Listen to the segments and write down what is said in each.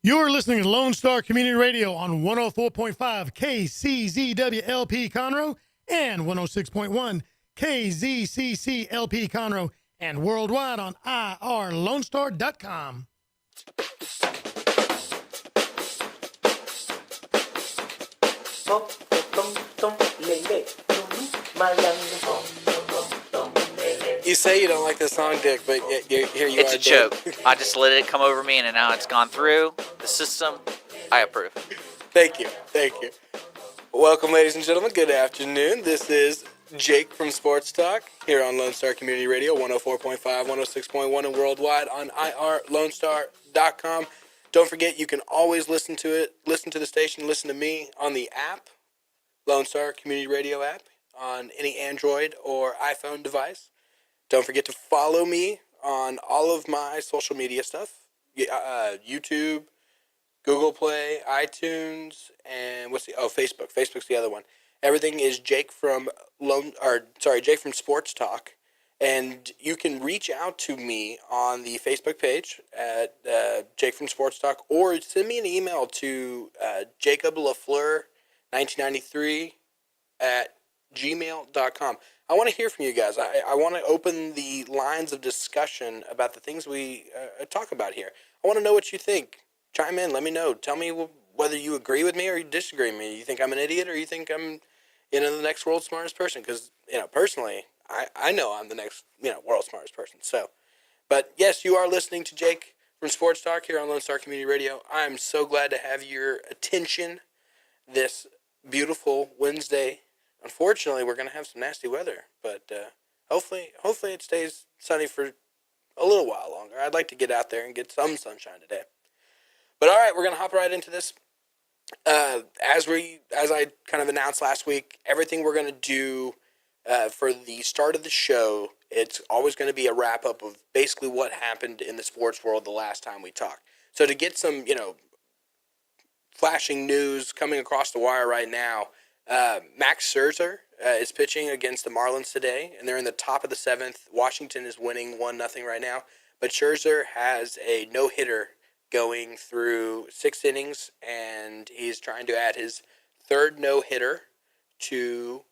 You're listening to Lone Star Community Radio on 104.5 KCZWLP Conroe and 106.1 KZCCLP Conroe and worldwide on irlonestar.com. You say you don't like this song, Dick, but here you It's are. a joke. I just let it come over me, and now it's gone through the system. I approve. Thank you. Welcome, ladies and gentlemen. Good afternoon. This is Jake from Sports Talk here on Lone Star Community Radio, 104.5, 106.1, and worldwide on irlonestar.com. Don't forget, you can always listen to it, listen to the station, listen to me on the app, Lone Star Community Radio app, on any Android or iPhone device. Don't forget to follow me on all of my social media stuff, YouTube, Google Play, iTunes, and Facebook. Facebook's the other one. Everything is Jake from Sports Talk, and you can reach out to me on the Facebook page at Jake from Sports Talk, or send me an email to Jacob Lafleur 1993 at gmail.com. I want to hear from you guys. I want to open the lines of discussion about the things we talk about here. I want to know what you think. Chime in. Let me know. Tell me whether you agree with me or you disagree with me. You think I'm an idiot or you think I'm, the next world's smartest person? Because, personally, I know I'm the next, world's smartest person. So, but yes, you are listening to Jake from Sports Talk here on Lone Star Community Radio. I'm so glad to have your attention this beautiful Wednesday. Unfortunately, we're going to have some nasty weather, but hopefully it stays sunny for a little while longer. I'd like to get out there and get some sunshine today. But all right, we're going to hop right into this. As I kind of announced last week, everything we're going to do for the start of the show, it's always going to be a wrap-up of basically what happened in the sports world the last time we talked. So to get some, flashing news coming across the wire right now, Max Scherzer is pitching against the Marlins today, and they're in the top of the seventh. Washington is winning 1-0 right now, but Scherzer has a no-hitter going through 6 innings, and he's trying to add his third no-hitter to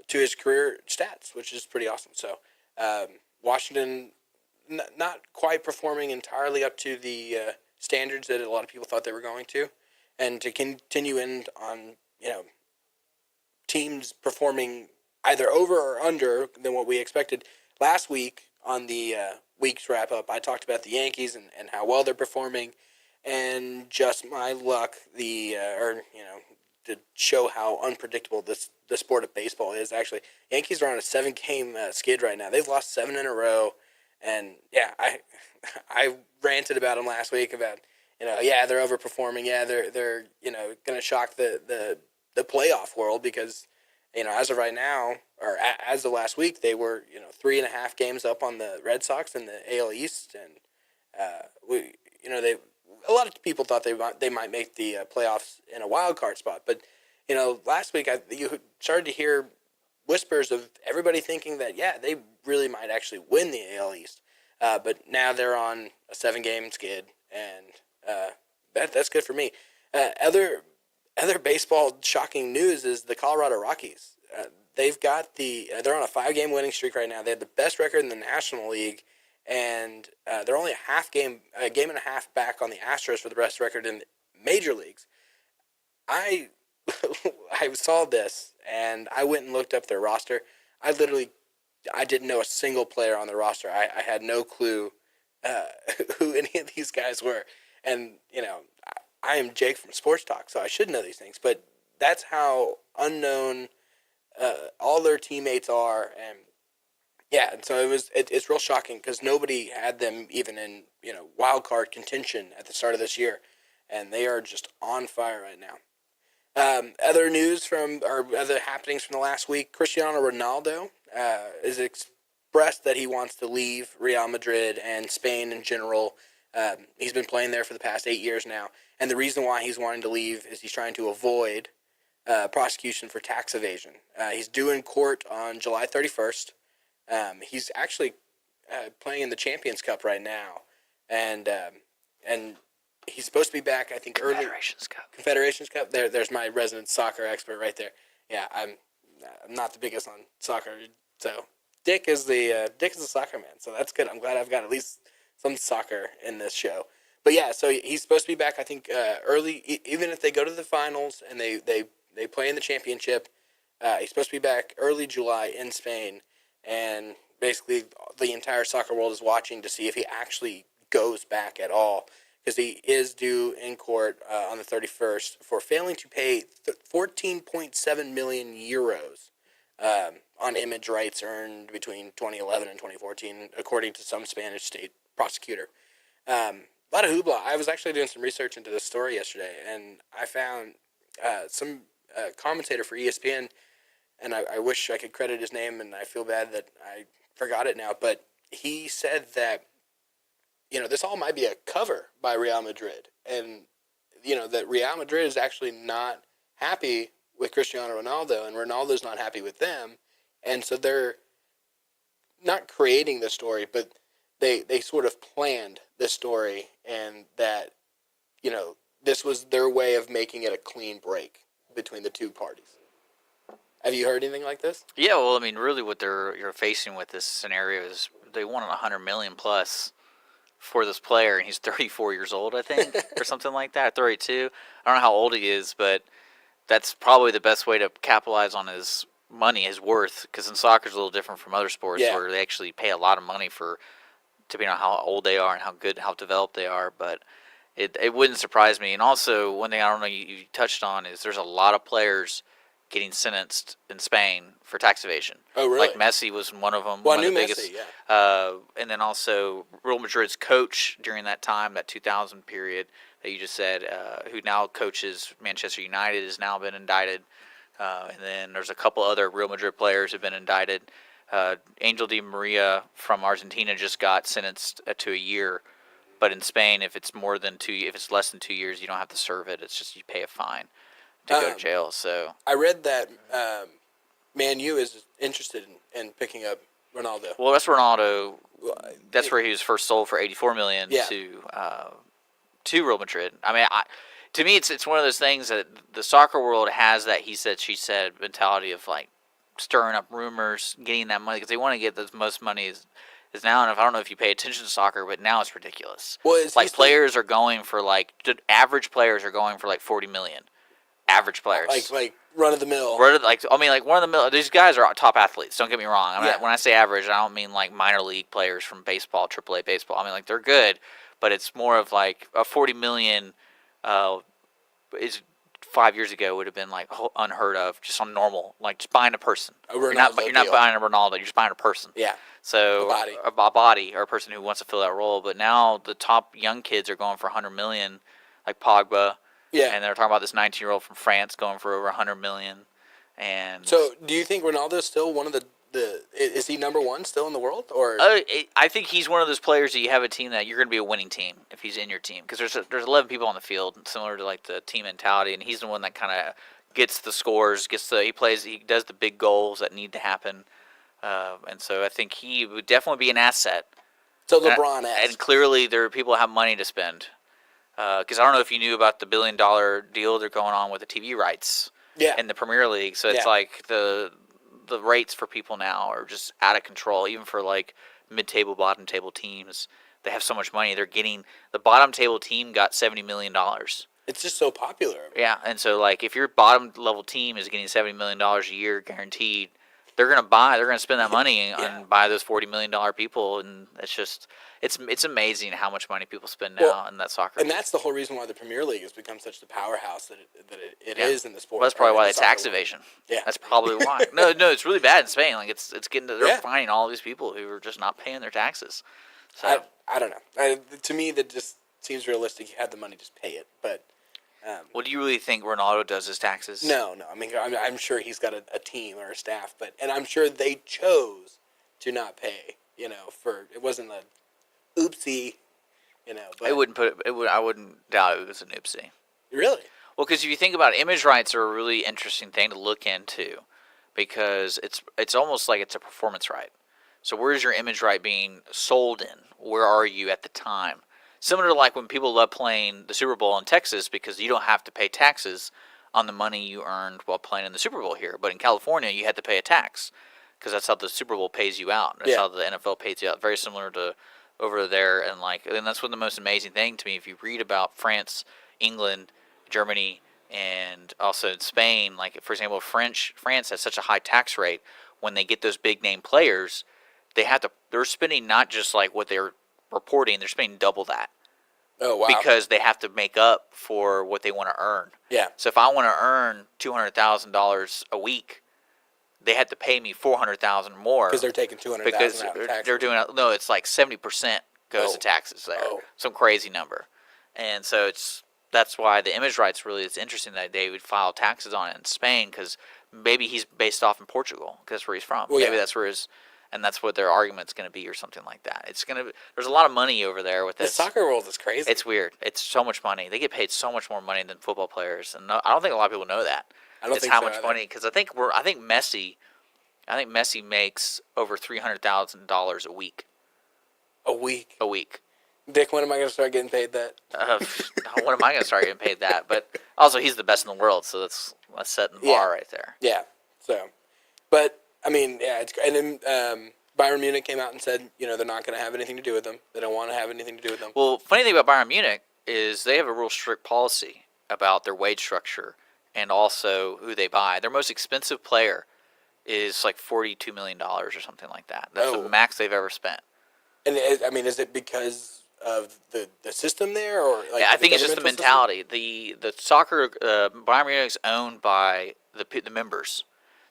his career stats, which is pretty awesome. So Washington not quite performing entirely up to the standards that a lot of people thought they were going to, and to continue in on teams performing either over or under than what we expected. Last week on the week's wrap-up, I talked about the Yankees and how well they're performing, and just my luck, to show how unpredictable the sport of baseball is. Actually, Yankees are on a 7-game skid right now. They've lost 7 in a row, and yeah, I ranted about them last week about they're overperforming. Yeah, they're going to shock the playoff world because, as of right now, or as of last week, they were, 3.5 games up on the Red Sox in the AL East. And, a lot of people thought they might make the playoffs in a wild card spot. But, last week you started to hear whispers of everybody thinking that, they really might actually win the AL East. But now they're on a 7-game skid, and that's good for me. Other baseball shocking news is the Colorado Rockies. They're on a 5-game winning streak right now. They have the best record in the National League, and they're only a game and a half back on the Astros for the best record in major leagues. I saw this, and I went and looked up their roster. I didn't know a single player on the roster. I had no clue who any of these guys were. And, I am Jake from Sports Talk, so I should know these things. But that's how unknown all their teammates are. And, and so it's real shocking because nobody had them even in, wild card contention at the start of this year. And they are just on fire right now. Other happenings from the last week, Cristiano Ronaldo has expressed that he wants to leave Real Madrid and Spain in general. He's been playing there for the past 8 years now. And the reason why he's wanting to leave is he's trying to avoid prosecution for tax evasion. He's due in court on July 31st. He's actually playing in the Champions Cup right now. And he supposed to be back, I think, early. Confederations Cup. There's my resident soccer expert right there. Yeah, I'm not the biggest on soccer, so Dick is the soccer man. So that's good. I'm glad I've got at least some soccer in this show. But yeah, so he's supposed to be back, I think, early. Even if they go to the finals and they play in the championship, he's supposed to be back early July in Spain, and basically the entire soccer world is watching to see if he actually goes back at all, because he is due in court on the 31st for failing to pay 14.7 million euros on image rights earned between 2011 and 2014, according to some Spanish state prosecutor. A lot of hoopla. I was actually doing some research into this story yesterday, and I found some commentator for ESPN, and I wish I could credit his name, and I feel bad that I forgot it now, but he said that, this all might be a cover by Real Madrid, and, that Real Madrid is actually not happy with Cristiano Ronaldo, and Ronaldo's not happy with them, and so they're not creating the story, but they sort of planned this story, and that, this was their way of making it a clean break between the two parties. Have you heard anything like this? Yeah, well, I mean, really what you're facing with this scenario is they wanted $100 million plus for this player, and he's 34 years old, I think, or something like that, 32. I don't know how old he is, but that's probably the best way to capitalize on his money, his worth, because in soccer is a little different from other sports where they actually pay a lot of money for, depending on how old they are and how developed they are, but it wouldn't surprise me. And also, one thing I don't know you touched on is there's a lot of players getting sentenced in Spain for tax evasion. Oh, really? Like Messi was one of them. Well, one I of knew the biggest, Messi, yeah. And then also Real Madrid's coach during that time, that 2000 period that you just said, who now coaches Manchester United, has now been indicted. And then there's a couple other Real Madrid players who have been indicted. Angel Di Maria from Argentina just got sentenced to a year. But in Spain, if it's less than 2 years, you don't have to serve it. It's just you pay a fine to go to jail. So I read that Man U is interested in picking up Ronaldo. Well, that's Ronaldo. That's where he was first sold for $84 million to Real Madrid. I mean, to me, it's one of those things that the soccer world has that he said, she said mentality of like stirring up rumors, getting that money because they want to get the most money is now. And I don't know if you pay attention to soccer, but now it's ridiculous. Well, like players are going for average players are going for like $40 million. Average players, like run of the mill. One of the mill. These guys are top athletes. Don't get me wrong. When I say average, I don't mean like minor league players from baseball, AAA baseball. I mean like they're good, but it's more of like a $40 million. Is 5 years ago would have been like unheard of, just on normal, like just buying a person. You're not buying a Ronaldo. You're just buying a person. Yeah. So a body or a person who wants to fill that role. But now the top young kids are going for $100 million, like Pogba. Yeah. And they're talking about this 19-year-old from France going for over $100 million. And so, do you think Ronaldo's still one of the is he number one still in the world, or? I think he's one of those players that you have a team that you're going to be a winning team if he's in your team, because there's 11 people on the field, similar to like the team mentality, and he's the one that kind of gets the scores, he does the big goals that need to happen, and so I think he would definitely be an asset. So LeBron-esque. And clearly there are people who have money to spend, because I don't know if you knew about the $1 billion deal they're going on with the TV rights in the Premier League, so it's like the rates for people now are just out of control, even for like mid-table, bottom-table teams. They have so much money. The bottom-table team got $70 million. It's just so popular. Yeah, and so like if your bottom-level team is getting $70 million a year guaranteed, they're going to spend that money and buy those $40 million people, and it's amazing how much money people spend now in that soccer. And that's the whole reason why the Premier League has become such the powerhouse that it is in the sport. Well, that's probably why they tax evasion. Yeah, that's probably why. No, it's really bad in Spain. Like it's getting they're finding all these people who are just not paying their taxes. So I don't know. To me, that just seems realistic. You have the money, just pay it. But what do you really think Ranaldo does his taxes? No. I mean, I'm sure he's got a team or a staff, and I'm sure they chose to not pay. It wasn't a oopsie. But I wouldn't doubt it was an oopsie. Really? Well, because if you think about it, image rights are a really interesting thing to look into, because it's almost like it's a performance right. So where's your image right being sold in? Where are you at the time? Similar to like when people love playing the Super Bowl in Texas because you don't have to pay taxes on the money you earned while playing in the Super Bowl here. But in California, you had to pay a tax because that's how the Super Bowl pays you out. That's how the NFL pays you out. Very similar to over there. And that's one of the most amazing thing to me. If you read about France, England, Germany, and also in Spain, like for example, France has such a high tax rate. When they get those big name players, they're spending not just like what they're reporting, they're spending double that. Oh, wow. Because they have to make up for what they want to earn. Yeah. So if I want to earn $200,000 a week, they had to pay me $400,000 more. Because they're taking $200,000 out of taxes. They're doing it's like 70% goes to taxes there. Oh. Some crazy number. And so that's why the image rights it's interesting that they would file taxes on it in Spain, because maybe he's based off in Portugal because that's where he's from. Well, maybe that's where and that's what their argument's going to be or something like that. There's a lot of money over there with this. The soccer world is crazy. It's weird. It's so much money. They get paid so much more money than football players, and I don't think a lot of people know that. I don't think how so much either. money, because I think Messi makes over $300,000 a week. A week. A week. Dick, when am I going to start getting paid that? When am I going to start getting paid that? But also, he's the best in the world, so that's setting the bar right there. Yeah. So, but I mean, yeah, it's and then Bayern Munich came out and said, they're not going to have anything to do with them. They don't want to have anything to do with them. Well, funny thing about Bayern Munich is they have a real strict policy about their wage structure and also who they buy. Their most expensive player is like $42 million or something like that. That's the max they've ever spent. And I mean, is it because of the system there, or like I think it's just the mentality. The soccer Bayern Munich is owned by the members.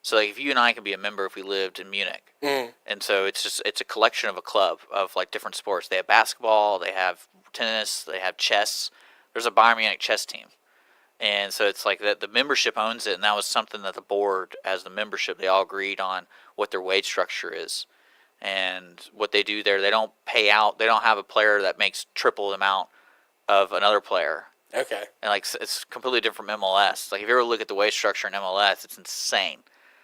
So like if you and I can be a member if we lived in Munich, and so it's a collection of a club of like different sports. They have basketball, they have tennis, they have chess. There's a Bayern Munich chess team, and so it's like that the membership owns it, and that was something that the board, as the membership, they all agreed on what their wage structure is, and what they do there. They don't pay out. They don't have a player that makes triple the amount of another player. Okay. And like it's completely different from MLS. Like if you ever look at the wage structure in MLS, it's insane.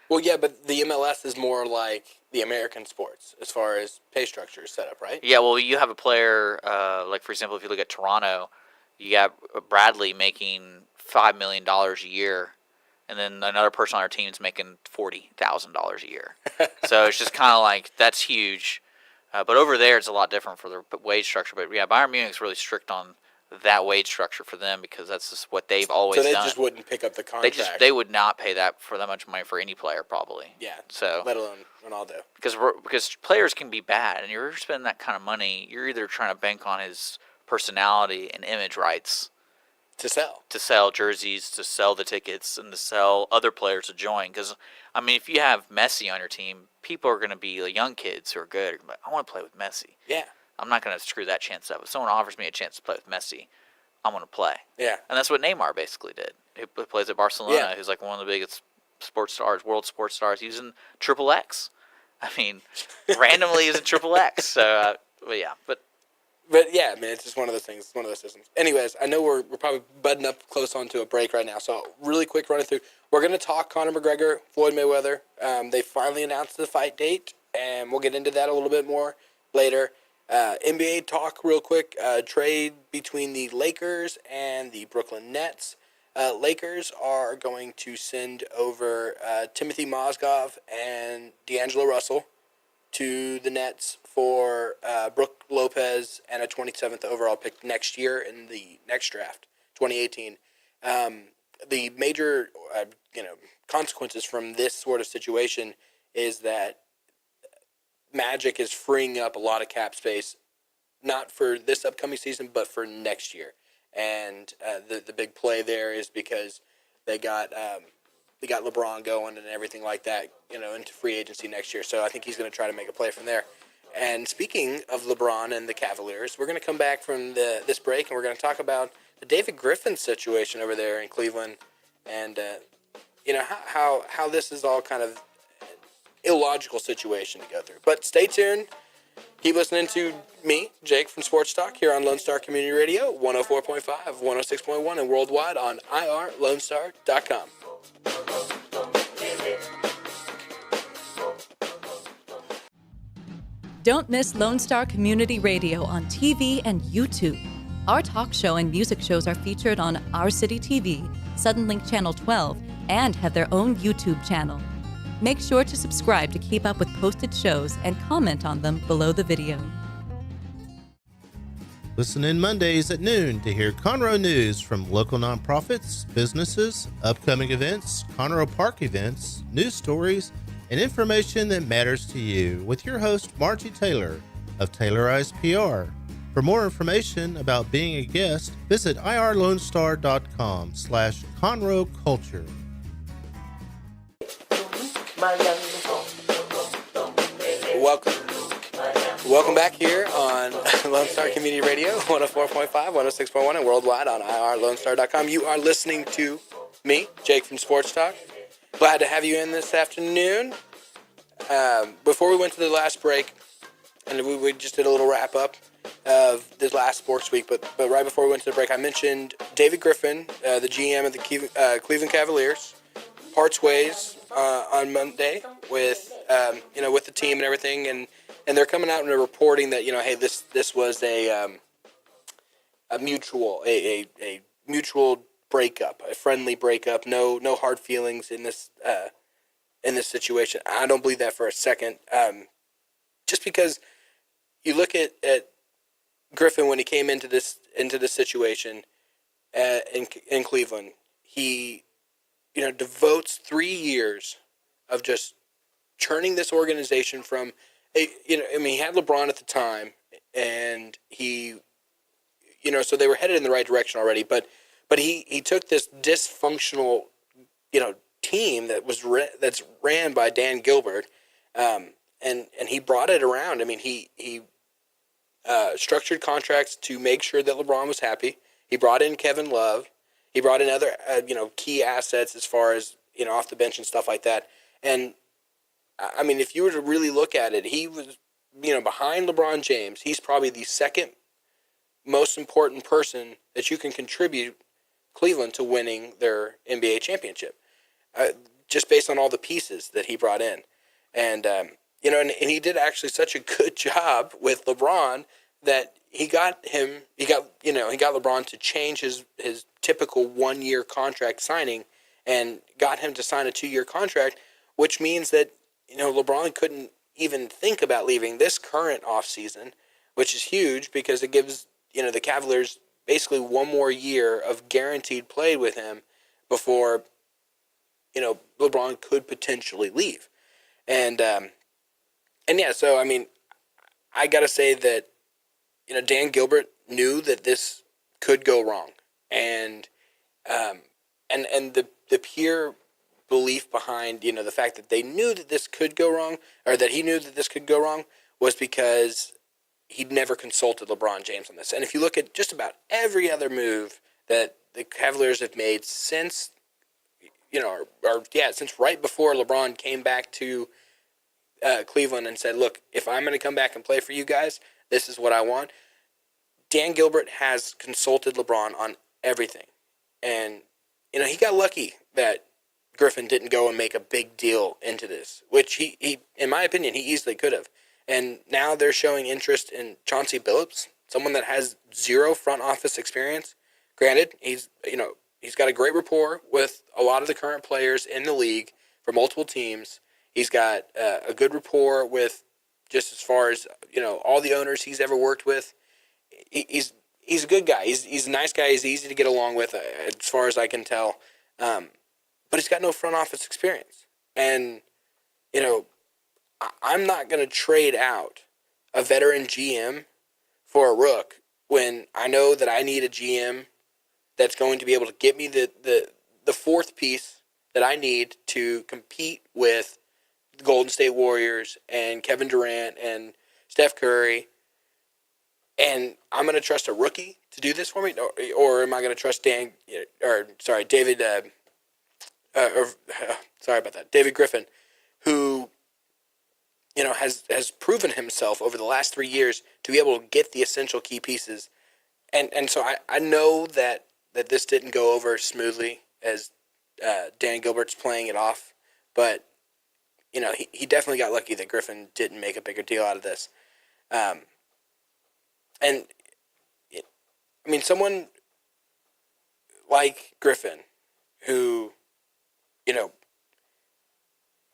Well, yeah, but the MLS is more like the American sports as far as pay structure is set up, right? Yeah, well, you have a player, like, for example, if you look at Toronto, you got Bradley making $5 million a year, and then another person on our team is making $40,000 a year. So it's just kind of like, that's huge. But over there, it's a lot different for their wage structure. But, yeah, Bayern Munich's really strict on that wage structure for them because that's just what they've always done. So they just wouldn't pick up the contract. They would not pay that much money for any player, probably. Yeah. So let alone Ranaldo. Because players can be bad, and you're spending that kind of money. You're either trying to bank on his personality and image rights to sell jerseys, to sell the tickets, and to sell other players to join. Because I mean, if you have Messi on your team, people are going to be like young kids who are good. I want to play with Messi. Yeah. I'm not going to screw that chance up. If someone offers me a chance to play with Messi, I'm going to play. Yeah. And that's what Neymar basically did. He plays at Barcelona, who's like one of the biggest sports stars, world sports stars. He's in Triple X. I mean, randomly he's in Triple X. So, but yeah. But yeah, man, it's just one of those things. It's one of those systems. Anyways, I know we're probably butting up close onto a break right now. So really quick running through. We're going to talk Conor McGregor, Floyd Mayweather. They finally announced the fight date, and we'll get into that a little bit more later. NBA talk real quick. Trade between the Lakers and the Brooklyn Nets. Lakers are going to send over Timothy Mozgov and D'Angelo Russell to the Nets for Brook Lopez and a 27th overall pick next year in the next draft, 2018. The major consequences from this sort of situation is that Magic is freeing up a lot of cap space, not for this upcoming season, but for next year. And the big play there is because they got LeBron going and everything like that, into free agency next year. So I think he's going to try to make a play from there. And speaking of LeBron and the Cavaliers, we're going to come back from this break and we're going to talk about the David Griffin situation over there in Cleveland, and how this is all kind of illogical situation to go through. But stay tuned. Keep listening to me, Jake, from Sports Talk here on Lone Star Community Radio, 104.5, 106.1, and worldwide on irlonestar.com. Don't miss Lone Star Community Radio on TV and YouTube. Our talk show and music shows are featured on Our City TV, Suddenlink Channel 12, and have their own YouTube channel. Make sure to subscribe to keep up with posted shows and comment on them below the video. Listen in Mondays at noon to hear Conroe news from local nonprofits, businesses, upcoming events, Conroe Park events, news stories, and information that matters to you with your host, Margie Taylor of Taylorized PR. For more information about being a guest, visit irlonestar.com/Conroe Culture. Welcome back here on Lone Star Community Radio, 104.5, 106.1, and worldwide on irlonestar.com. You are listening to me, Jake from Sports Talk. Glad to have you in this afternoon. Before we went to the last break, and we just did a little wrap-up of this last sports week, but right before we went to the break, I mentioned David Griffin, the GM of the Cleveland Cavaliers, parts ways on Monday with with the team and everything, and they're coming out and they're reporting that hey, this was a mutual breakup, a friendly breakup, no hard feelings in this situation. I don't believe that for a second. Just because you look at Griffin when he came into this situation in Cleveland, he devotes 3 years of just turning this organization from he had LeBron at the time, and he so they were headed in the right direction already, but he took this dysfunctional team that's ran by Dan Gilbert, and he brought it around. I mean, he structured contracts to make sure that LeBron was happy. He brought in Kevin Love. He brought in other key assets as far as off the bench and stuff like that. And I mean, if you were to really look at it, he was behind LeBron James. He's probably the second most important person that you can contribute Cleveland to winning their NBA championship, just based on all the pieces that he brought in. And and he did actually such a good job with LeBron that he got LeBron to change his typical 1-year contract signing and got him to sign a 2-year contract, which means that LeBron couldn't even think about leaving this current offseason, which is huge because it gives the Cavaliers basically one more year of guaranteed play with him before LeBron could potentially leave. And yeah, so I mean, I gotta say that Dan Gilbert knew that this could go wrong, and the pure belief behind the fact that they knew that this could go wrong, or that he knew that this could go wrong, was because he'd never consulted LeBron James on this. And if you look at just about every other move that the Cavaliers have made since since right before LeBron came back to Cleveland and said, look, if I'm going to come back and play for you guys, this is what I want. Dan Gilbert has consulted LeBron on everything. And, he got lucky that Griffin didn't go and make a big deal into this, which he in my opinion, he easily could have. And now they're showing interest in Chauncey Billups, someone that has zero front office experience. Granted, he's got a great rapport with a lot of the current players in the league for multiple teams. He's got a good rapport with, just as far as all the owners he's ever worked with. He's a good guy. He's a nice guy. He's easy to get along with, as far as I can tell. But he's got no front office experience. And I'm not going to trade out a veteran GM for a rook when I know that I need a GM that's going to be able to get me the fourth piece that I need to compete with the Golden State Warriors and Kevin Durant and Steph Curry. And I'm going to trust a rookie to do this for me, or am I going to trust David? David Griffin, who has proven himself over the last 3 years to be able to get the essential key pieces. And so I know that this didn't go over smoothly as Dan Gilbert's playing it off, but he definitely got lucky that Griffin didn't make a bigger deal out of this. And I mean, someone like Griffin, who,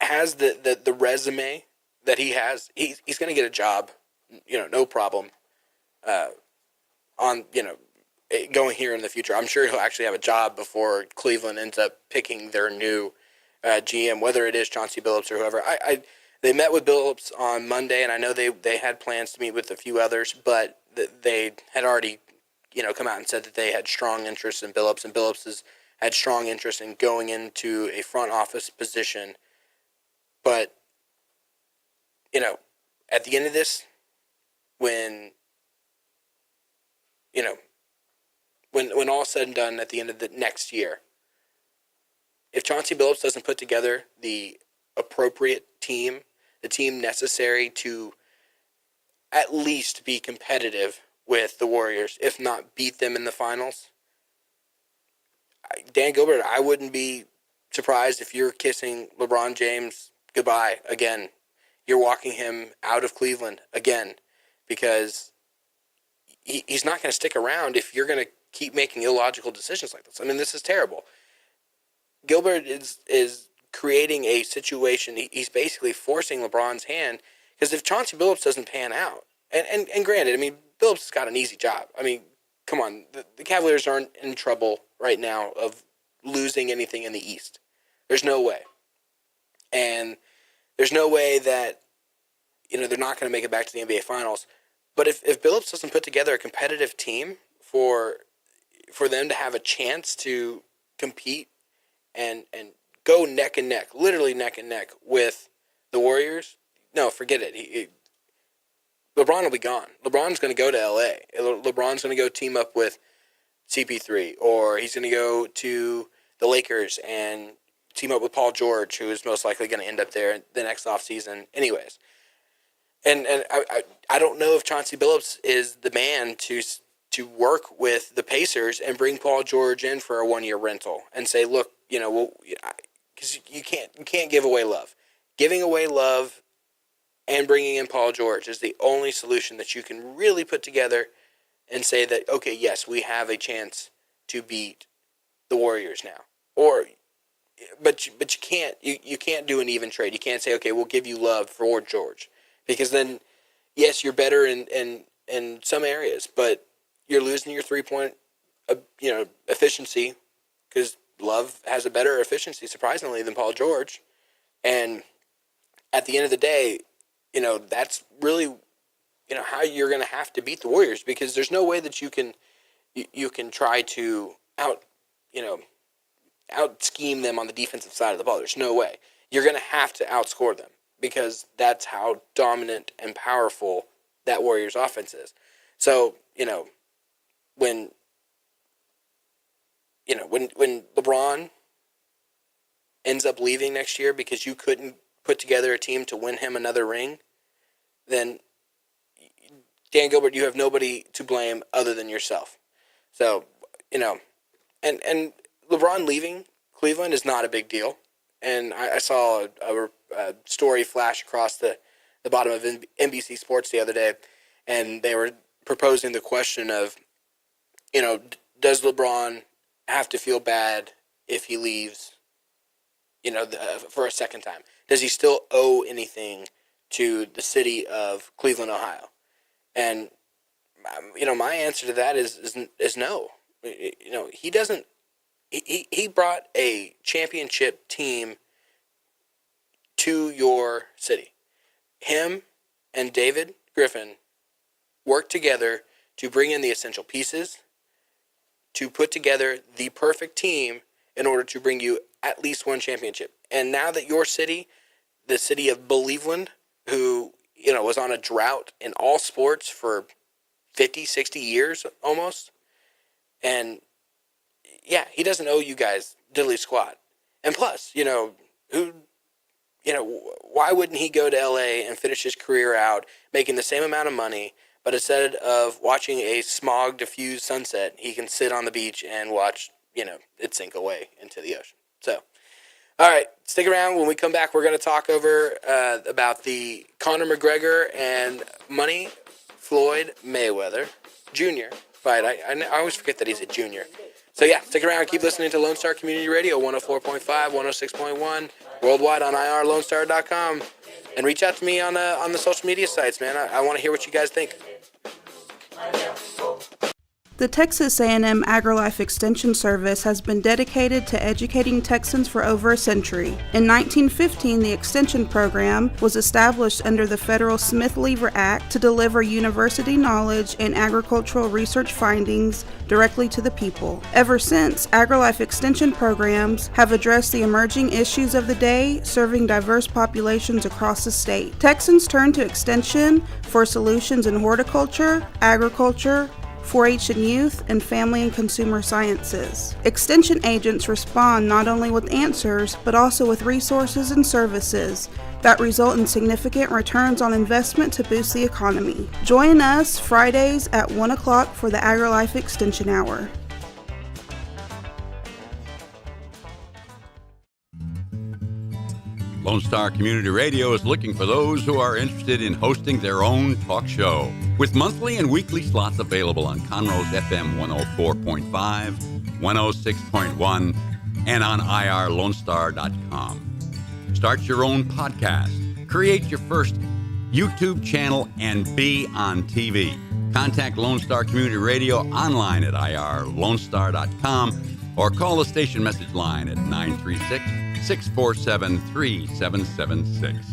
has the resume that he has, he's going to get a job, no problem, on, going here in the future. I'm sure he'll actually have a job before Cleveland ends up picking their new GM, whether it is Chauncey Billups or whoever. They met with Billups on Monday, and I know they had plans to meet with a few others, but they had already, come out and said that they had strong interest in Billups, and Billups had strong interest in going into a front office position. But, at the end of this, when all is said and done at the end of the next year, if Chauncey Billups doesn't put together the appropriate team, the team necessary to at least be competitive with the Warriors, if not beat them in the finals, Dan Gilbert, I wouldn't be surprised if you're kissing LeBron James goodbye again. You're walking him out of Cleveland again, because he's not going to stick around if you're going to keep making illogical decisions like this. I mean, this is terrible. Gilbert is creating a situation. He's basically forcing LeBron's hand, because if Chauncey Billups doesn't pan out, and granted, I mean, Billups has got an easy job. I mean, come on, the Cavaliers aren't in trouble right now of losing anything in the East. There's no way. And there's no way that, they're not going to make it back to the NBA Finals. But if Billups doesn't put together a competitive team for them to have a chance to compete and go neck and neck, literally neck and neck with the Warriors, no, forget it. LeBron will be gone. LeBron's going to go to LA. LeBron's going to go team up with CP3, or he's going to go to the Lakers and team up with Paul George, who is most likely going to end up there the next offseason anyways. And I don't know if Chauncey Billups is the man to work with the Pacers and bring Paul George in for a 1-year rental and say, look, because you can't give away Love. Giving away Love and bringing in Paul George is the only solution that you can really put together and say that, okay, yes, we have a chance to beat the Warriors now. But you can't do an even trade. You can't say, okay, we'll give you Love for George, because then, yes, you're better in some areas, but you're losing your 3-point efficiency, because Love has a better efficiency, surprisingly, than Paul George. And at the end of the day, that's really how you're going to have to beat the Warriors, because there's no way that you can try to out scheme them on the defensive side of the ball. There's no way. You're going to have to outscore them, because that's how dominant and powerful that Warriors offense is. So, when LeBron ends up leaving next year because you couldn't put together a team to win him another ring, then Dan Gilbert, you have nobody to blame other than yourself. So, and LeBron leaving Cleveland is not a big deal. And I saw a story flash across the bottom of NBC Sports the other day, and they were proposing the question of, does LeBron have to feel bad if he leaves, for a second time? Does he still owe anything to the city of Cleveland, Ohio? And, my answer to that is no. He doesn't. He brought a championship team to your city. Him and David Griffin worked together to bring in the essential pieces, to put together the perfect team in order to bring you at least one championship. And now that your city, the city of Believeland, who, was on a drought in all sports for 50, 60 years almost, and yeah, he doesn't owe you guys diddly squat. And plus, why wouldn't he go to LA and finish his career out making the same amount of money, but instead of watching a smog diffused sunset, he can sit on the beach and watch, it sink away into the ocean. So, all right, stick around. When we come back, we're going to talk over about the Conor McGregor and Floyd Mayweather Jr. fight. I always forget that he's a junior. So yeah, stick around. Keep listening to Lone Star Community Radio, 104.5, 106.1, worldwide on irlonestar.com. And reach out to me on the social media sites, man. I want to hear what you guys think. The Texas A&M AgriLife Extension Service has been dedicated to educating Texans for over a century. In 1915, the Extension Program was established under the federal Smith-Lever Act to deliver university knowledge and agricultural research findings directly to the people. Ever since, AgriLife Extension programs have addressed the emerging issues of the day, serving diverse populations across the state. Texans turn to Extension for solutions in horticulture, agriculture, 4-H and youth, and family and consumer sciences. Extension agents respond not only with answers, but also with resources and services that result in significant returns on investment to boost the economy. Join us Fridays at 1 o'clock for the AgriLife Extension Hour. Lone Star Community Radio is looking for those who are interested in hosting their own talk show. With monthly and weekly slots available on Conroe's FM 104.5, 106.1, and on irlonestar.com. Start your own podcast, create your first YouTube channel, and be on TV. Contact Lone Star Community Radio online at irlonestar.com or call the station message line at 936-647-3776.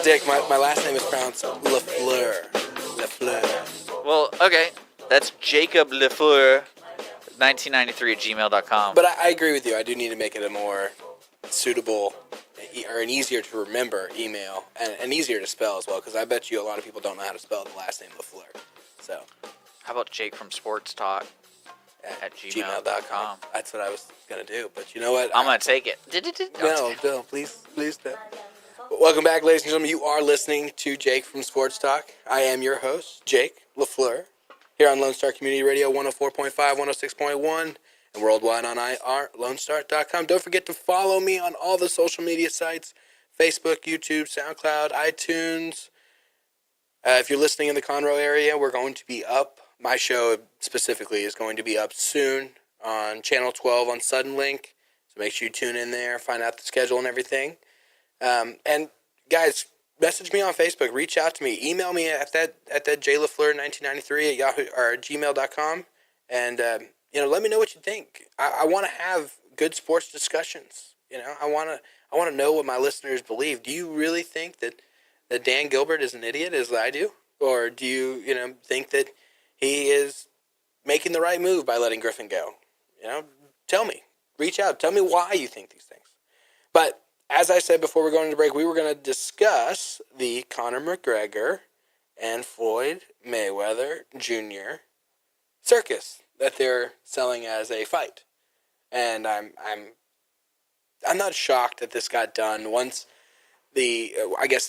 Dick, my last name is pronounced Lafleur. Lafleur. Well, okay. That's Jacob Lafleur, 1993 at gmail.com. But I agree with you. I do need to make it a more suitable or an easier to remember email and easier to spell as well, because I bet you a lot of people don't know how to spell the last name Lafleur. So, how about Jake from Sports Talk at gmail.com? That's what I was going to do, but you know what? I'm going to take it. No, please don't. Welcome back, ladies and gentlemen. You are listening to Jake from Sports Talk. I am your host, Jake Lafleur, here on Lone Star Community Radio, 104.5, 106.1, and worldwide on irlonestar.com. Don't forget to follow me on all the social media sites, Facebook, YouTube, SoundCloud, iTunes. If you're listening in the Conroe area, we're going to be up. My show specifically is going to be up soon on Channel 12 on Suddenlink. So make sure you tune in there, find out the schedule and everything. And guys, message me on Facebook. Reach out to me. Email me at that jlafleur1993 at yahoo or gmail.com. And let me know what you think. I want to have good sports discussions. I want to know what my listeners believe. Do you really think that Dan Gilbert is an idiot, as I do, or do you think that he is making the right move by letting Griffin go? Tell me. Reach out. Tell me why you think these things. But as I said before we're going to break, we were going to discuss the Conor McGregor and Floyd Mayweather Jr. circus that they're selling as a fight. And I'm not shocked that this got done once the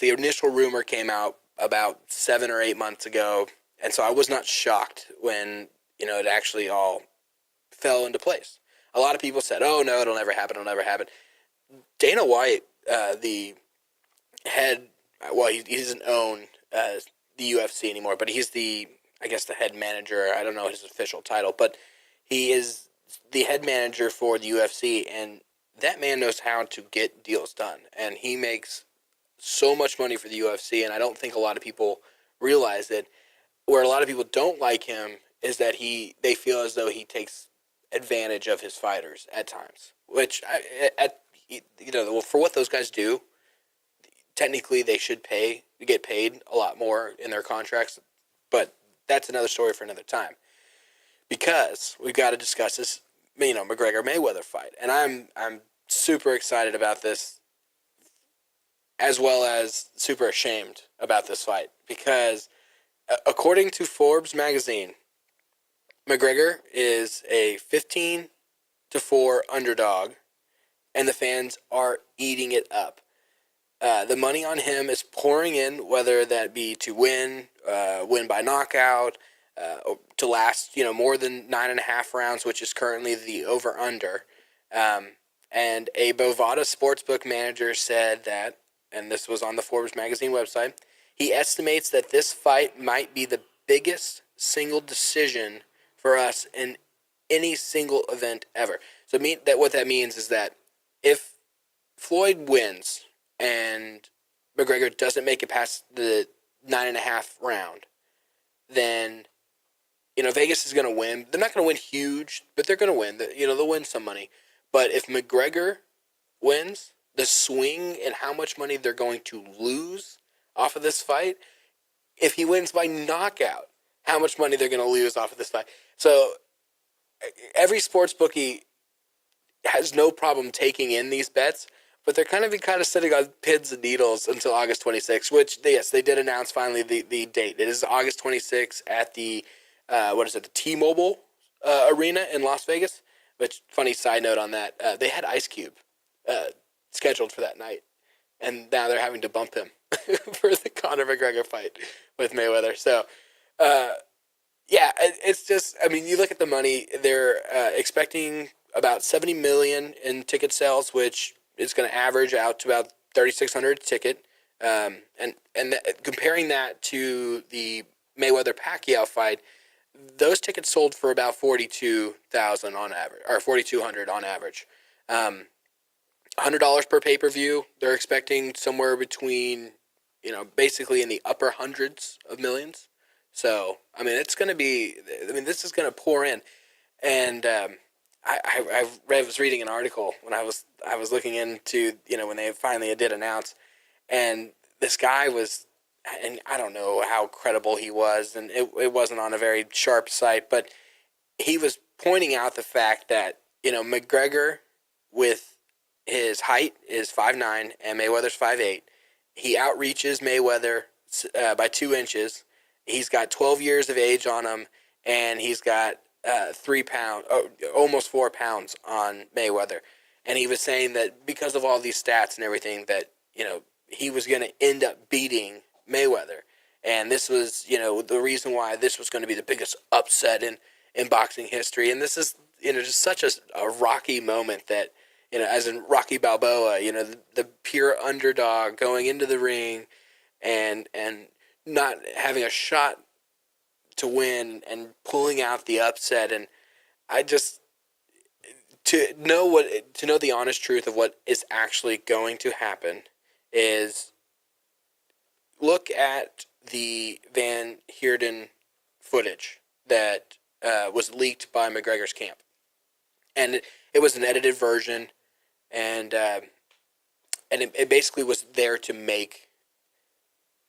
initial rumor came out about 7 or 8 months ago, and so I was not shocked when it actually all fell into place. A lot of people said, "Oh no, it'll never happen. Dana White, the head, he doesn't own the UFC anymore, but he's the head manager. I don't know his official title, but he is the head manager for the UFC, and that man knows how to get deals done, and he makes so much money for the UFC, and I don't think a lot of people realize it. Where a lot of people don't like him is that they feel as though he takes advantage of his fighters at times, which for what those guys do, technically they should get paid a lot more in their contracts, but that's another story for another time. Because we've got to discuss this, McGregor-Mayweather fight, and I'm super excited about this, as well as super ashamed about this fight, because according to Forbes magazine, McGregor is a 15-4 underdog, and the fans are eating it up. The money on him is pouring in, whether that be to win by knockout, to last more than 9.5 rounds, which is currently the over-under. And a Bovada sportsbook manager said that and this was on the Forbes magazine website, he estimates that this fight might be the biggest single decision for us in any single event ever. So what that means is that if Floyd wins and McGregor doesn't make it past the 9.5 round, then Vegas is going to win. They're not going to win huge, but they're going to win. They'll win some money. But if McGregor wins, the swing and how much money they're going to lose off of this fight, if he wins by knockout, how much money they're going to lose off of this fight. So every sports bookie has no problem taking in these bets, but they're kind of sitting on pins and needles until August 26th, which, yes, they did announce finally the date. It is August 26th at the, the T-Mobile Arena in Las Vegas. Which, funny side note on that, they had Ice Cube scheduled for that night, and now they're having to bump him for the Conor McGregor fight with Mayweather. So, it's just, you look at the money, they're expecting about $70 million in ticket sales, which is going to average out to about $3,600 a ticket. Comparing that to the Mayweather-Pacquiao fight, those tickets sold for about $42,000 on average, or $4,200 on average. $100 per pay-per-view. They're expecting somewhere between, basically in the upper hundreds of millions. So, it's going to be. This is going to pour in. And I was reading an article when I was looking into, when they finally did announce, and this guy was. And I don't know how credible he was, and it wasn't on a very sharp site, but he was pointing out the fact that, McGregor, with his height, is 5'9", and Mayweather's 5'8". He outreaches Mayweather by 2 inches. He's got 12 years of age on him, and he's got 3 pounds, almost 4 pounds on Mayweather. And he was saying that because of all these stats and everything that, he was going to end up beating Mayweather. And this was, the reason why this was going to be the biggest upset in boxing history. And this is, just such a Rocky moment that, as in Rocky Balboa, the pure underdog going into the ring and not having a shot to win and pulling out the upset. And I just, to know the honest truth of what is actually going to happen is look at the Van Heerden footage that was leaked by McGregor's camp. And it was an edited version, and it basically was there to make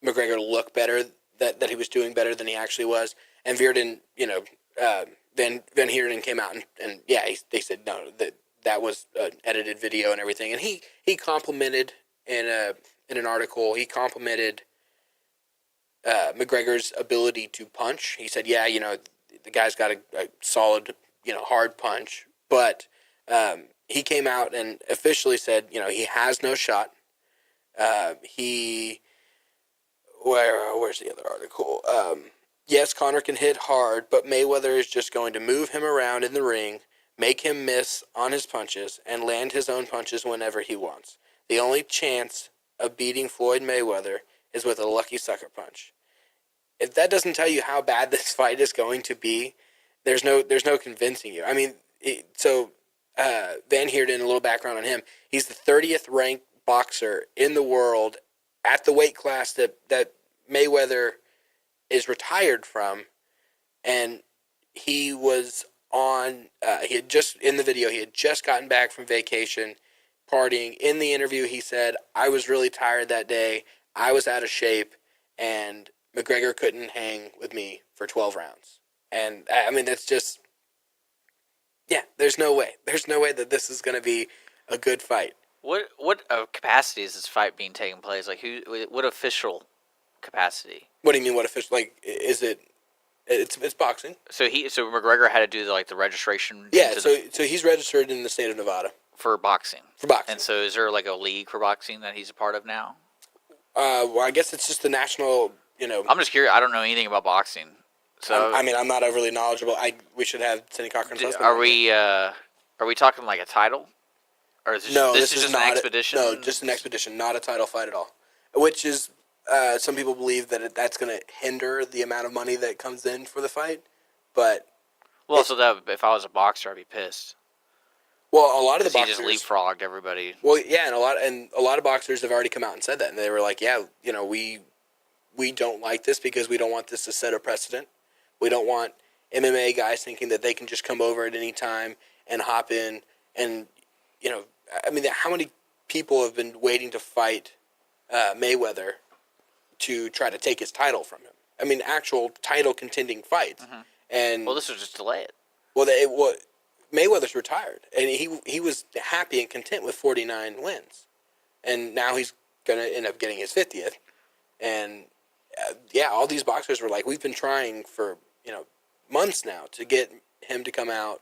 McGregor look better, that he was doing better than he actually was. And Van Heerden came out and they said no, that was an edited video and everything. And he complimented in an article, he complimented McGregor's ability to punch. He said, the guy's got a solid, hard punch, but he came out and officially said, he has no shot. Where's the other article? Yes, Conor can hit hard, but Mayweather is just going to move him around in the ring, make him miss on his punches, and land his own punches whenever he wants. The only chance of beating Floyd Mayweather is with a lucky sucker punch. If that doesn't tell you how bad this fight is going to be, there's no convincing you. Van Heerden, a little background on him. He's the 30th ranked boxer in the world at the weight class that Mayweather is retired from, and he was on. He had just gotten back from vacation, partying. In the interview, he said, "I was really tired that day. I was out of shape, and McGregor couldn't hang with me for 12 rounds." And that's just, there's no way. There's no way that this is going to be a good fight. What capacity is this fight being taken place? Like, what official capacity? What do you mean? What official? Like, is it? It's boxing. So McGregor had to do the registration. Yeah. So he's registered in the state of Nevada for boxing. For boxing. And so is there a league for boxing that he's a part of now? Well, I guess it's just the national. I'm just curious. I don't know anything about boxing. So I'm not overly knowledgeable. We should have Cindy Cochran's husband. Are we talking like a title? Or is this, No, this is just not an expedition? No, just an expedition, not a title fight at all. Which is, some people believe that that's going to hinder the amount of money that comes in for the fight. But Well, so that if I was a boxer, I'd be pissed. well, a lot of the 'Cause boxers he just leapfrogged everybody. Well, yeah, and a lot of boxers have already come out and said that, and they were like, yeah, you know, we don't like this because we don't want this to set a precedent. We don't want MMA guys thinking that they can just come over at any time and hop in, and you know, I mean, how many people have been waiting to fight Mayweather to try to take his title from him? I mean, actual title contending fights, and Well, this was just delay it. well, Mayweather's retired, and he was happy and content with 49 wins, and now he's gonna end up getting his 50th, and yeah, all these boxers were like, we've been trying for months now to get him to come out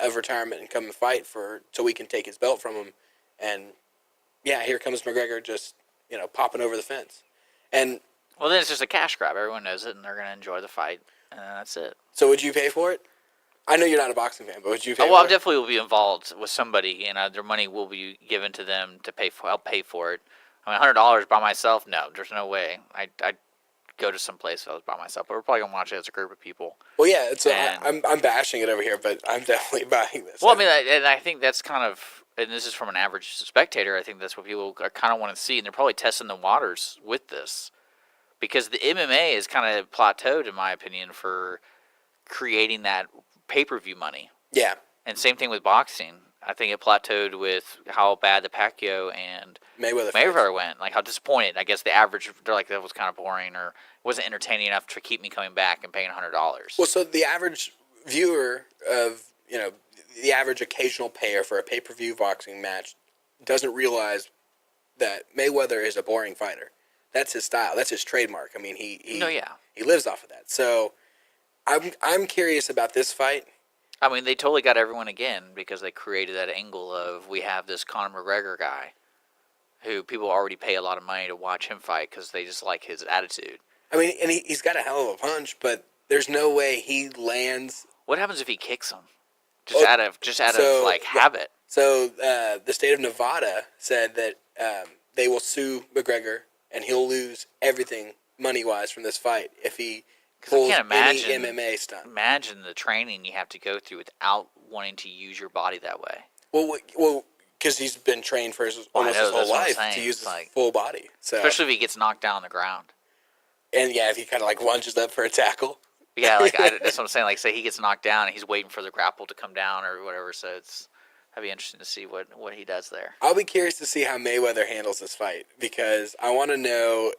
of retirement and come and fight so we can take his belt from him, and yeah, here comes McGregor just popping over the fence, and Well, then it's just a cash grab. Everyone knows it, and they're gonna enjoy the fight, and that's it. so would you pay for it? I know you're not a boxing fan, but would you pay Well, I for it? definitely will be involved with somebody, and their money will be given to them to pay for. I'll pay for it. I mean, $100 by myself? No, there's no way. I'd go to some place if I was by myself, but we're probably gonna watch it as a group of people. Well, yeah, it's And- I'm bashing it over here, but I'm definitely buying this. Well, I mean, and I think that's kind of, and this is from an average spectator. I think that's what people kind of want to see, and they're probably testing the waters with this, because the MMA is kind of plateaued, in my opinion, for creating that pay-per-view money. yeah, And same thing with boxing. I think it plateaued with how bad the Pacquiao and Mayweather went. Like how disappointed. I guess the average, they're like, that was kind of boring or wasn't entertaining enough to keep me coming back and paying $100. Well, so the average viewer of, the average occasional payer for a pay-per-view boxing match doesn't realize that Mayweather is a boring fighter. That's his style. That's his trademark. I mean, he lives off of that. So I'm curious about this fight. I mean, they totally got everyone again because they created that angle of we have this Conor McGregor guy who people already pay a lot of money to watch him fight because they just like his attitude. I mean, and he's got a hell of a punch, but there's no way he lands. What happens if he kicks him? Just out of habit. So the state of Nevada said that they will sue McGregor and he'll lose everything money-wise from this fight if he pulls any MMA stunt. Imagine the training you have to go through without wanting to use your body that way. Well, because he's been trained for almost his whole life to use his full body. So especially if he gets knocked down on the ground. And yeah, if he kind of like lunges up for a tackle. Yeah, that's what I'm saying. Like, say he gets knocked down and he's waiting for the grapple to come down or whatever. So that'd be interesting to see what he does there. I'll be curious to see how Mayweather handles this fight because I want to know.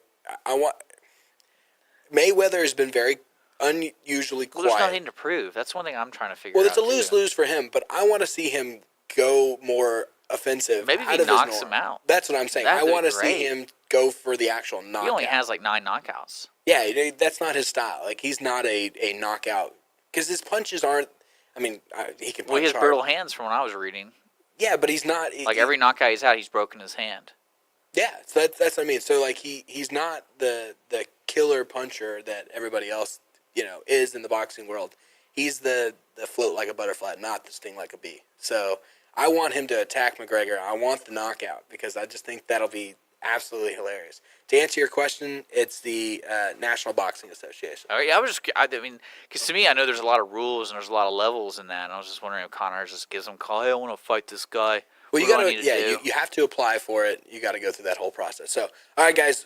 Mayweather has been very unusually quiet. Well, there's nothing to prove. That's one thing I'm trying to figure out. Well, it's a lose-lose for him, but I want to see him go more offensive. Maybe if he knocks him out. That's what I'm saying. I want to see him go for the actual knockout. He only has like 9 knockouts. Yeah, that's not his style. Like, he's not a knockout. Because his punches aren't, I mean, he can punch Well, he has hard. brittle hands from what I was reading. Yeah, but he's not. Like, every knockout he's had, he's broken his hand. Yeah, so that's what I mean. So, like, he's not the killer puncher that everybody else, is in the boxing world. He's the float like a butterfly, not the sting like a bee. So, I want him to attack McGregor. I want the knockout because I just think that'll be absolutely hilarious. To answer your question, it's the National Boxing Association. Oh, yeah, I mean, because to me, I know there's a lot of rules and there's a lot of levels in that. And I was just wondering if Conor just gives him a call, hey, I want to fight this guy. Well, you have to apply for it. You got to go through that whole process. So, all right, guys,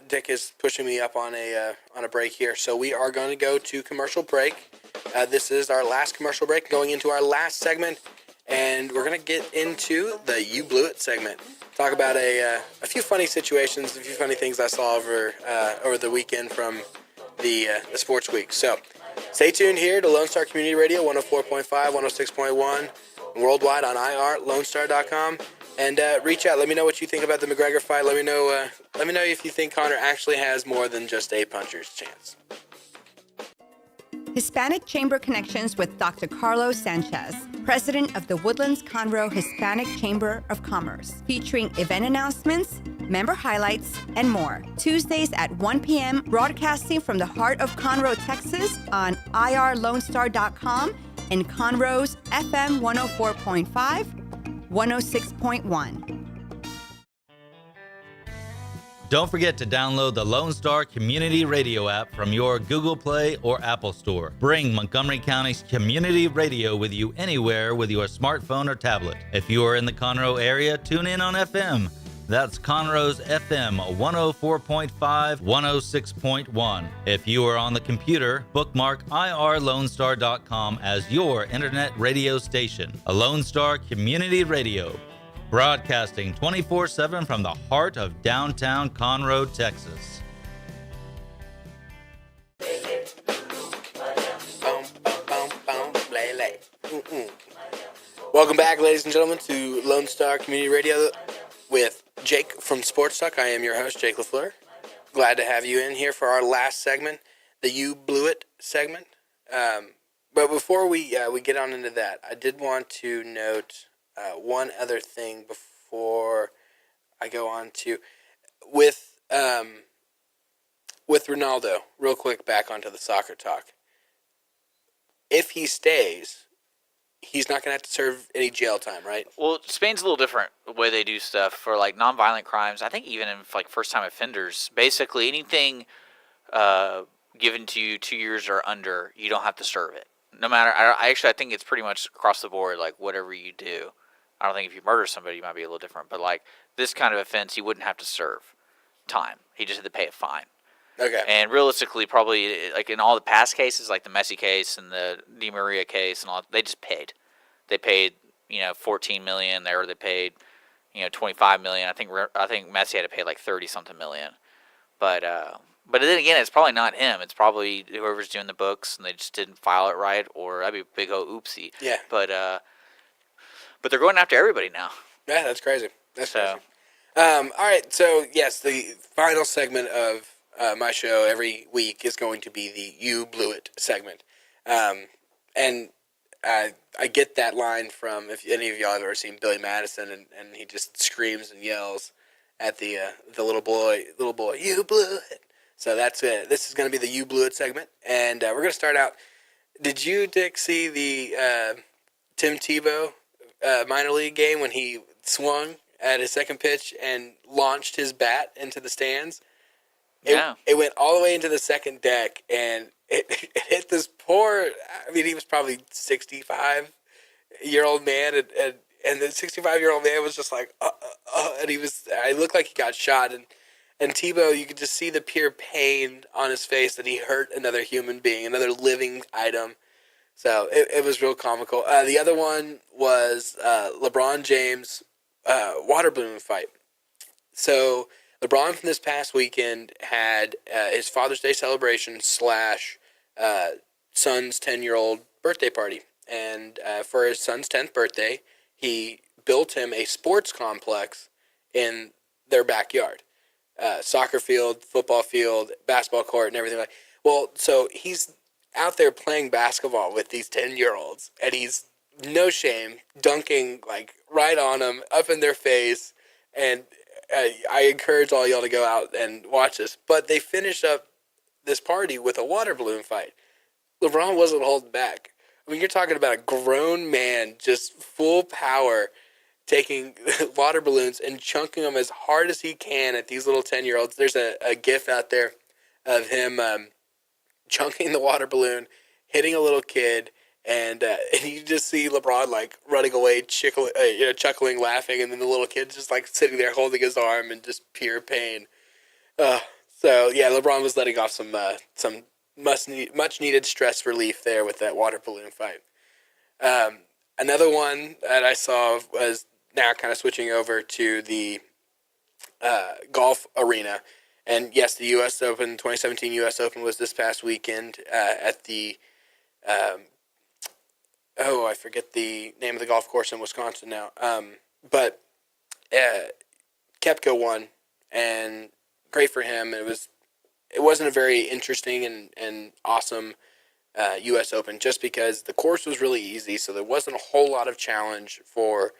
Dick is pushing me up on a break here. So we are going to go to commercial break. This is our last commercial break, going into our last segment, and we're going to get into the You Blew It segment. Talk about a few funny situations, a few funny things I saw over the weekend from the sports week. So stay tuned here to Lone Star Community Radio, 104.5, 106.1, worldwide on irlonestar.com. And reach out. Let me know what you think about the McGregor fight. Let me know if you think Conor actually has more than just a puncher's chance. Hispanic Chamber Connections with Dr. Carlos Sanchez, president of the Woodlands Conroe Hispanic Chamber of Commerce, featuring event announcements, member highlights, and more. Tuesdays at 1 p.m., broadcasting from the heart of Conroe, Texas on irlonestar.com and Conroe's FM 104.5, 106.1. Don't forget to download the Lone Star Community Radio app from your Google Play or Apple Store. Bring Montgomery County's community radio with you anywhere with your smartphone or tablet. If you are in the Conroe area, tune in on FM. That's Conroe's FM 104.5, 106.1. If you are on the computer, bookmark irlonestar.com as your internet radio station. A Lone Star Community Radio, broadcasting 24/7 from the heart of downtown Conroe, Texas. Welcome back, ladies and gentlemen, to Lone Star Community Radio with Jake from Sports Talk. I am your host, Jake Lafleur. Glad to have you in here for our last segment, the You Blew It segment. But before we get on into that, I did want to note one other thing before I go on to with Ranaldo. Real quick, back onto the soccer talk. If he stays, he's not going to have to serve any jail time, right? Well, Spain's a little different the way they do stuff for like nonviolent crimes. I think even in like first-time offenders, basically anything given to you 2 years or under, you don't have to serve it. No matter, I think it's pretty much across the board. Like whatever you do, I don't think if you murder somebody, you might be a little different. But like this kind of offense, he wouldn't have to serve time. He just had to pay a fine. Okay. And realistically, probably like in all the past cases, like the Messi case and the Di Maria case and all, they just paid. They paid, $14 million. They paid, $25 million. I think Messi had to pay like 30-something million. But then again, it's probably not him. It's probably whoever's doing the books and they just didn't file it right, or that'd be a big old oopsie. Yeah. But they're going after everybody now. Yeah, that's crazy. That's crazy. All right. So yes, the final segment of my show every week is going to be the You Blew It segment. And I get that line from, if any of y'all have ever seen Billy Madison, and he just screams and yells at the little boy, you blew it. So that's it. This is going to be the You Blew It segment, and we're going to start out. Did you, Dick, see the Tim Tebow minor league game when he swung at his second pitch and launched his bat into the stands? Yeah. It went all the way into the second deck, and it hit this poor, he was probably 65-year-old man, and the 65-year-old man was just like, and I looked like he got shot, and Tebow, you could just see the pure pain on his face that he hurt another human being, another living item. So it was real comical. The other one was LeBron James' water balloon fight. So LeBron from this past weekend had his Father's Day celebration / son's 10-year-old birthday party. And for his son's 10th birthday, he built him a sports complex in their backyard. Soccer field, football field, basketball court, and everything like that. Well, so he's out there playing basketball with these 10-year-olds, and he's no shame, dunking like right on them, up in their face, and I encourage all y'all to go out and watch this. But they finished up this party with a water balloon fight. LeBron wasn't holding back. I mean, you're talking about a grown man just full power taking water balloons and chunking them as hard as he can at these little 10-year-olds. There's a gif out there of him chunking the water balloon, hitting a little kid, and you just see LeBron like running away, chuckling, laughing, and then the little kid's just like sitting there holding his arm in just pure pain. So yeah, LeBron was letting off some much needed stress relief there with that water balloon fight. Another one that I saw was now kind of switching over to the golf arena. And yes, the U.S. Open, 2017 U.S. Open was this past weekend at the, I forget the name of the golf course in Wisconsin now. But Koepka won, and great for him. It wasn't a very interesting and awesome U.S. Open just because the course was really easy, so there wasn't a whole lot of challenge for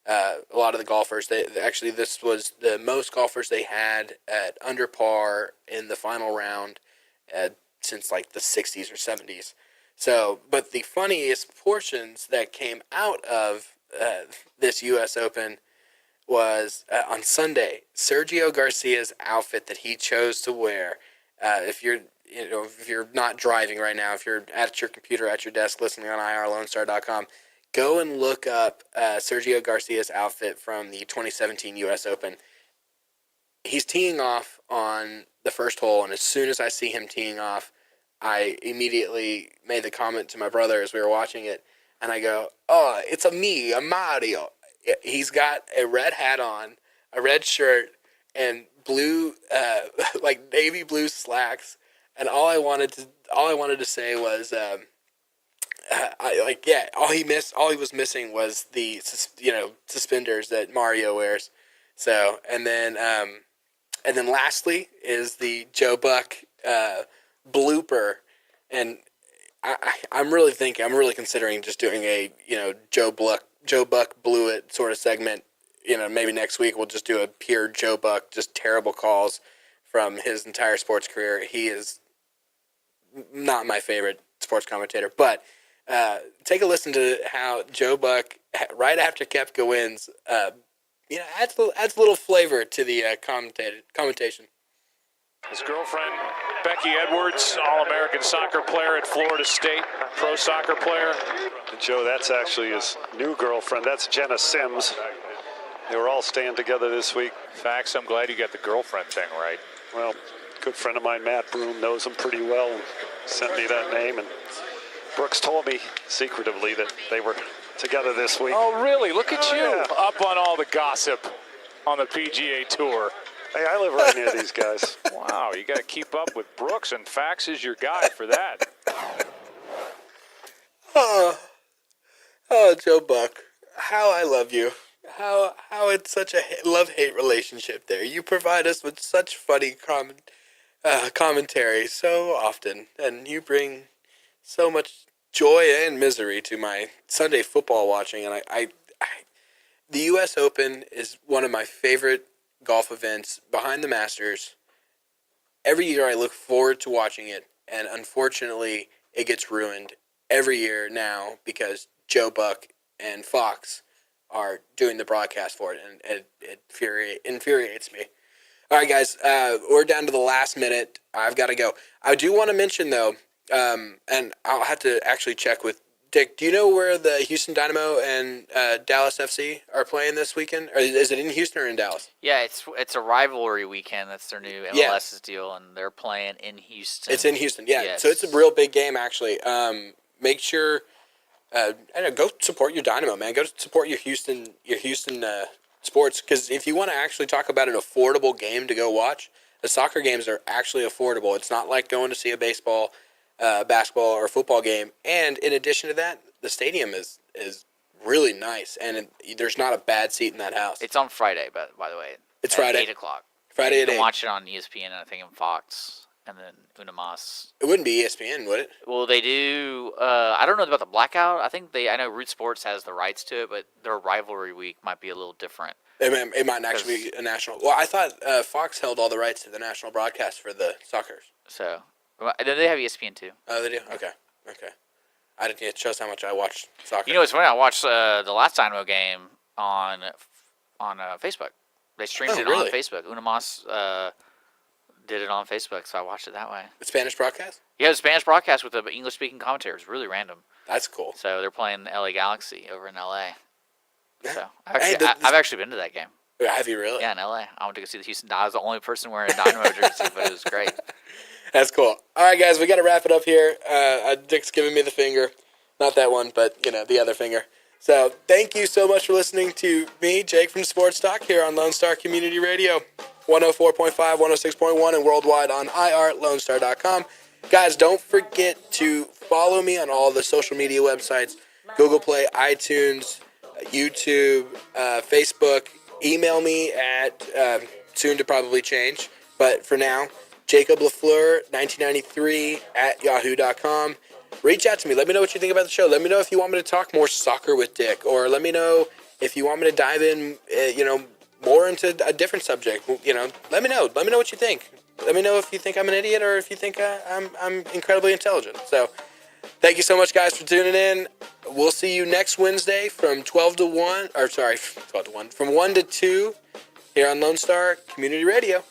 a lot of the golfers. This was the most golfers they had at under par in the final round since like the 60s or 70s. So, but the funniest portions that came out of this U.S. Open was on Sunday. Sergio Garcia's outfit that he chose to wear. If you're not driving right now, if you're at your computer, at your desk, listening on irlonestar.com, go and look up Sergio Garcia's outfit from the 2017 U.S. Open. He's teeing off on the first hole, and as soon as I see him teeing off, I immediately made the comment to my brother as we were watching it, and I go, "Oh, it's a Mario." He's got a red hat on, a red shirt, and blue, like navy blue slacks. And all I wanted to say was, all he was missing was the suspenders that Mario wears. So, and then lastly is the Joe Buck blooper, and I'm really considering just doing a Joe Buck blew it sort of segment. Maybe next week we'll just do a pure Joe Buck, just terrible calls from his entire sports career. He is not my favorite sports commentator, but take a listen to how Joe Buck, right after Koepka wins, adds a little flavor to the commentation. His girlfriend, Becky Edwards, All-American soccer player at Florida State, pro soccer player. And Joe, that's actually his new girlfriend. That's Jenna Sims. They were all staying together this week. Facts, I'm glad you got the girlfriend thing right. Well, good friend of mine, Matt Broom, knows him pretty well and sent me that name. And Brooks told me secretively that they were together this week. Oh, really? Look at you, yeah. Up on all the gossip on the PGA Tour. Hey, I live right near these guys. Wow, you got to keep up with Brooks, and Fax is your guy for that. Oh, Joe Buck, how I love you. How it's such a love-hate relationship there. You provide us with such funny commentary so often, and you bring so much joy and misery to my Sunday football watching. And the U.S. Open is one of my favorite golf events behind the Masters. Every year I look forward to watching it, and unfortunately it gets ruined every year now because Joe Buck and Fox are doing the broadcast for it, and it infuriates me. All right, guys, we're down to the last minute. I've got to go. I do want to mention, though, and I'll have to actually check with Dick. Do you know where the Houston Dynamo and Dallas FC are playing this weekend? Or is it in Houston or in Dallas? Yeah, it's a rivalry weekend. That's their new MLS's deal, and they're playing in Houston. It's in Houston, yeah. Yes. So it's a real big game, actually. Make sure... go support your Dynamo, man. Go support your Houston sports, because if you want to actually talk about an affordable game to go watch, the soccer games are actually affordable. It's not like going to see a baseball, basketball, or football game. And in addition to that, the stadium is really nice, and there's not a bad seat in that house. It's on Friday, by the way. It's at Friday. 8 o'clock. Friday you at can 8. Watch it on ESPN and I think on Fox, and then Unamas. It wouldn't be ESPN, would it? Well, they do. I don't know about the blackout. I know Root Sports has the rights to it, but their rivalry week might be a little different. It might actually be a national. Well, I thought Fox held all the rights to the national broadcast for the soccer. So, they have ESPN too. Oh, they do? Okay. I didn't. It shows how much I watch soccer. You know, it's funny. I watched the last Dynamo game on Facebook. They streamed it really? on Facebook. Unamas did it on Facebook, so I watched it that way. The Spanish broadcast? Yeah, the Spanish broadcast with the English-speaking commentators. Really random. That's cool. So they're playing the LA Galaxy over in LA. Yeah. So I've actually been to that game. Have you really? Yeah, in LA. I went to go see the Houston. I was the only person wearing a Dynamo jersey, but it was great. That's cool. All right, guys, we got to wrap it up here. Dick's giving me the finger. Not that one, but, the other finger. So thank you so much for listening to me, Jake from Sports Talk, here on Lone Star Community Radio, 104.5, 106.1, and worldwide on irlonestar.com. Guys, don't forget to follow me on all the social media websites, Google Play, iTunes, YouTube, Facebook. Email me at, soon to probably change, but for now, Jacob Lafleur, 1993 at yahoo.com. Reach out to me. Let me know what you think about the show. Let me know if you want me to talk more soccer with Dick, or let me know if you want me to dive in, more into a different subject. Let me know. Let me know what you think. Let me know if you think I'm an idiot or if you think I'm incredibly intelligent. So, thank you so much, guys, for tuning in. we'll see you next Wednesday from 12 to 1, from 1 to 2 here on Lone Star Community Radio.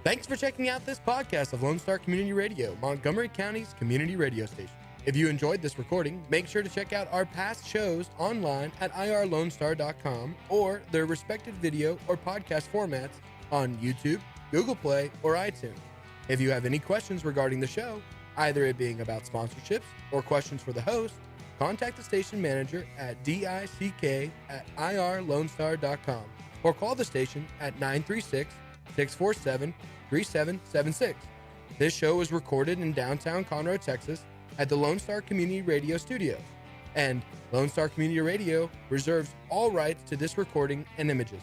Thanks for checking out this podcast of Lone Star Community Radio, Montgomery County's community radio station. If you enjoyed this recording, make sure to check out our past shows online at irlonestar.com or their respective video or podcast formats on YouTube, Google Play, or iTunes. If you have any questions regarding the show, either it being about sponsorships or questions for the host, contact the station manager at dick@irlonestar.com or call the station at 936-647-3776. This show was recorded in downtown Conroe, Texas at the Lone Star Community Radio Studios, and Lone Star Community Radio reserves all rights to this recording and images.